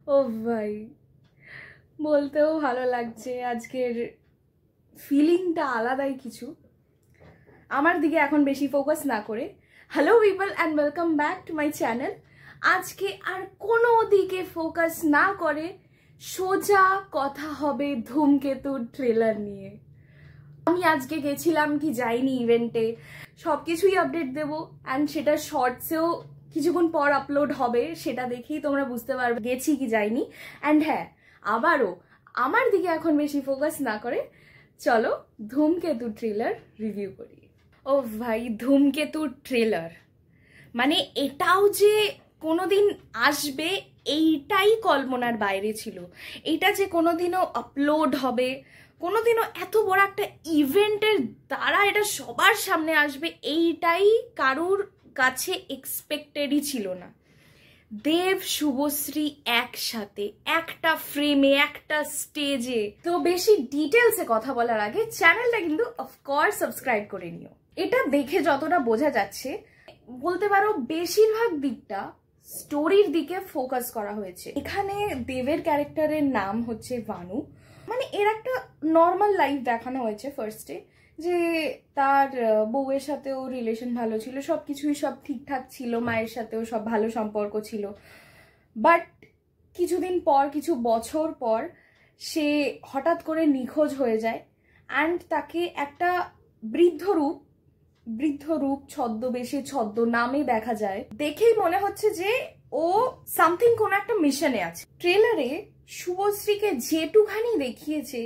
ও ভাই, বলতেও ভালো লাগছে। আজকের ফিলিংটা আলাদাই কিছু। আমার দিকে এখন বেশি ফোকাস না করে, hello people and welcome back to my channel. আজকে আর কোনো দিকে ফোকাস না করে সোজা কথা হবে ধূমকেতুর ট্রেলার নিয়ে। আমি আজকে গেছিলাম কি যাইনি ইভেন্টে, সব কিছুই আপডেট দেবো। অ্যান্ড সেটা শর্টসেও কিছুক্ষণ পর আপলোড হবে, সেটা দেখেই তোমরা বুঝতে পারবে গেছি কি যাইনি। অ্যান্ড হ্যাঁ, আবারও আমার দিকে এখন বেশি ফোকাস না করে চলো ধূমকেতু ট্রেলার রিভিউ করি। ও ভাই, ধূমকেতুর ট্রেলার মানে এটাও যে কোনোদিন আসবে এইটাই কল্পনার বাইরে ছিল। এটা যে কোনোদিনও আপলোড হবে, কোনোদিনও এত বড় একটা ইভেন্টের দ্বারা এটা সবার সামনে আসবে, এইটাই কারুর কাছে এক্সপেক্টেডই ছিল না। দেব শুভশ্রী একসাথে একটা ফ্রেমে একটা স্টেজে। তো বেশি ডিটেলসে কথা বলার আগে চ্যানেলটা কিন্তু অফকোর্স সাবস্ক্রাইব করে নিও। এটা দেখে যতটা বোঝা যাচ্ছে, বলতে পারো বেশিরভাগ দিকটা স্টোরির দিকে ফোকাস করা হয়েছে। এখানে দেবের ক্যারেক্টারের নাম হচ্ছে ভানু। মানে এর একটা নর্মাল লাইফ দেখানো হয়েছে ফার্স্টে, যে তার বউয়ের সাথেও রিলেশন ভালো ছিল, সব কিছুই সব ঠিকঠাক ছিল, মায়ের সাথেও সব ভালো সম্পর্ক ছিল। বাট কিছুদিন পর, কিছু বছর পর সে হঠাৎ করে নিখোঁজ হয়ে যায়। অ্যান্ড তাকে একটা বৃদ্ধ রূপ ছদ্মবেশে ছদ্মনামে দেখা যায়। দেখেই মনে হচ্ছে যে ও সামথিং কোন একটা মিশনে আছে। ট্রেলারে শুভশ্রীকে যেটুখানি দেখিয়েছে,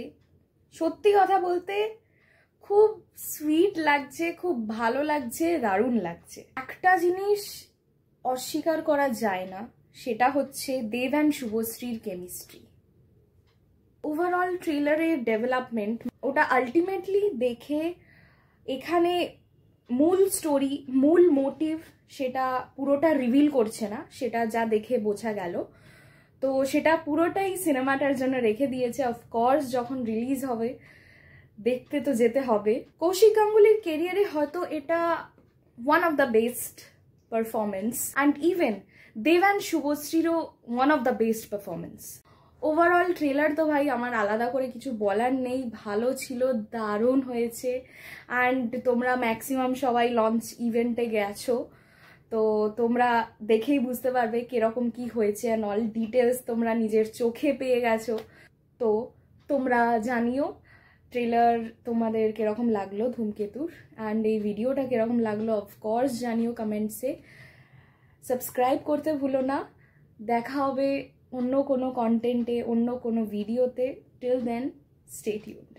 সত্যি কথা বলতে খুব সুইট লাগছে, খুব ভালো লাগছে, দারুণ লাগছে। একটা জিনিস অস্বীকার করা যায় না, সেটা হচ্ছে দেব অ্যান্ড শুভশ্রীর কেমিস্ট্রি। ওভারঅল ট্রেলারের ডেভেলপমেন্ট, ওটা আলটিমেটলি দেখে এখানে মূল স্টোরি, মূল মোটিভ সেটা পুরোটা রিভিল করছে না, সেটা যা দেখে বোঝা গেল। তো সেটা পুরোটাই সিনেমাটার জন্য রেখে দিয়েছে। অফকোর্স যখন রিলিজ হবে দেখতে তো যেতে হবে। কৌশিক গাঙ্গুলির কেরিয়ারে হয়তো এটা one of the best performance, and even Dev and শুভশ্রীরও one of the best performance. Overall trailer তো ভাই আমার আলাদা করে কিছু বলার নেই, ভালো ছিল, দারুণ হয়েছে। অ্যান্ড তোমরা ম্যাক্সিমাম সবাই লঞ্চ ইভেন্টে গেছো, তো তোমরা দেখেই বুঝতে পারবে কিরকম কি হয়েছে, অ্যান্ড অল ডিটেলস তোমরা নিজের চোখে পেয়ে গেছো। তো তোমরা জানিও ট্রেলার তোমাদের কিরকম লাগলো ধূমকেতুর, অ্যান্ড এই ভিডিওটা কিরকম লাগলো অফকোর্স জানিও কমেন্টসে। সাবস্ক্রাইব করতে ভুলো না। দেখা হবে অন্য কোনো কন্টেন্টে, অন্য কোনো ভিডিওতে। Till then stay tuned.